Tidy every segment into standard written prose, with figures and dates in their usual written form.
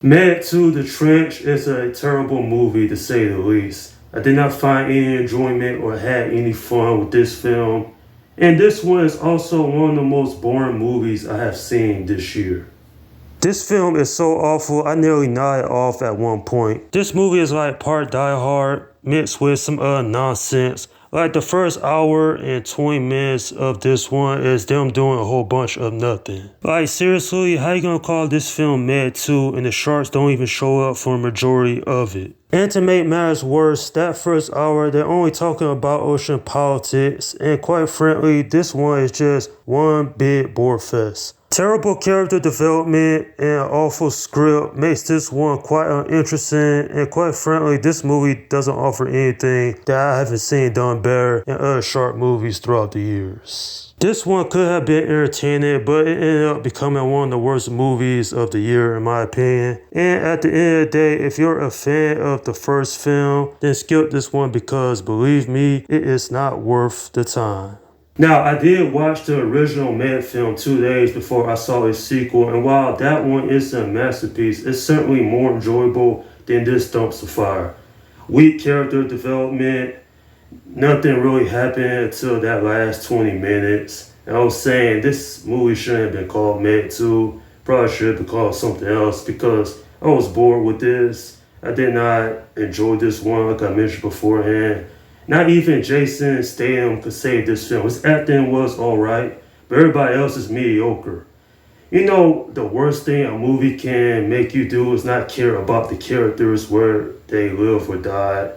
Mad to the Trench is a terrible movie to say the least. I did not find any enjoyment or had any fun with this film, and this one is also one of the most boring movies I have seen this year. This film is so awful, I nearly nodded off at one point. This movie is like part Die Hard mixed with some other nonsense. Like the first hour and 20 minutes of this one is them doing a whole bunch of nothing. Like seriously, how you gonna call this film Mad 2 and the sharks don't even show up for a majority of it? And to make matters worse, that first hour they're only talking about ocean politics, and quite frankly, this one is just one big bore fest. Terrible character development and awful script makes this one quite uninteresting, and quite frankly, this movie doesn't offer anything that I haven't seen done better in other shark movies throughout the years. This one could have been entertaining, but it ended up becoming one of the worst movies of the year in my opinion. And at the end of the day, if you're a fan of the first film, then skip this one because believe me, it is not worth the time. Now, I did watch the original Mad film 2 days before I saw its sequel, and while that one is a masterpiece, it's certainly more enjoyable than this dumpster fire. Weak character development, nothing really happened until that last 20 minutes. And I was saying this movie shouldn't have been called Mad 2, probably should have been called something else because I was bored with this. I did not enjoy this one like I mentioned beforehand. Not even Jason Statham could save this film. His acting was alright, but everybody else is mediocre. You know, the worst thing a movie can make you do is not care about the characters where they live or die.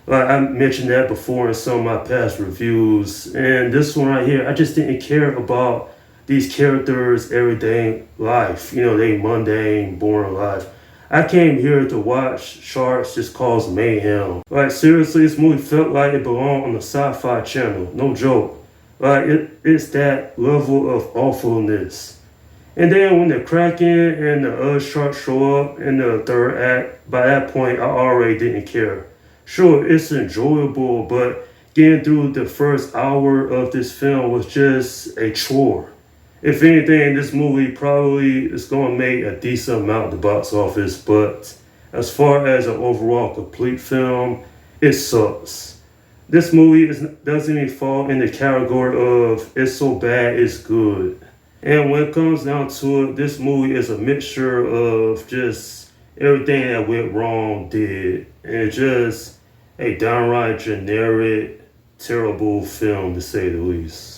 Like I mentioned that before in some of my past reviews, and this one right here, I just didn't care about these characters' everyday life. You know, they mundane, boring life. I came here to watch sharks just cause mayhem. Like seriously, this movie felt like it belonged on the Sci-Fi Channel. No joke. Like it's that level of awfulness. And then when the Kraken and the other sharks show up in the third act, by that point I already didn't care. Sure, it's enjoyable, but getting through the first hour of this film was just a chore. If anything, this movie probably is going to make a decent amount at the box office, but as far as an overall complete film, it sucks. This movie doesn't even fall in the category of it's so bad it's good. And when it comes down to it, this movie is a mixture of just everything that went wrong did. And it's just a downright generic, terrible film to say the least.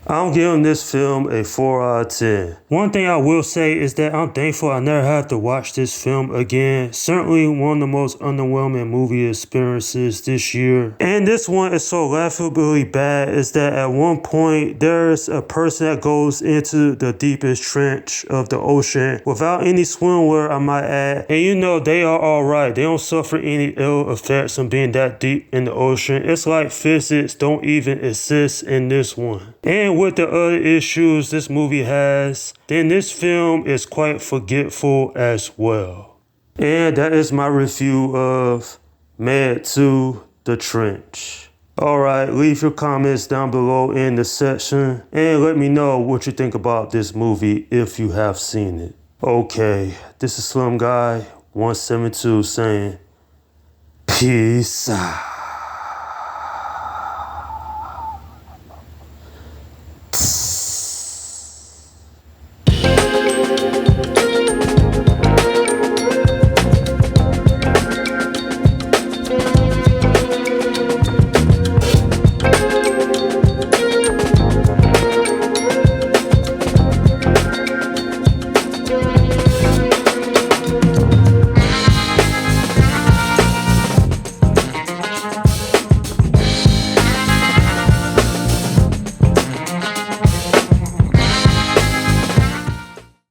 I'm giving this film a 4 out of 10. One thing I will say is that I'm thankful I never have to watch this film again. Certainly one of the most underwhelming movie experiences this year. And this one is so laughably bad is that at one point there's a person that goes into the deepest trench of the ocean without any swimwear, I might add. And you know they are alright. They don't suffer any ill effects from being that deep in the ocean. It's like physics don't even exist in this one. And with the other issues this movie has, then this film is quite forgetful as well. And that is my review of Mad to the Trench. Alright, leave your comments down below in the section and let me know what you think about this movie if you have seen it. Okay, this is Slim Guy 172 saying peace out.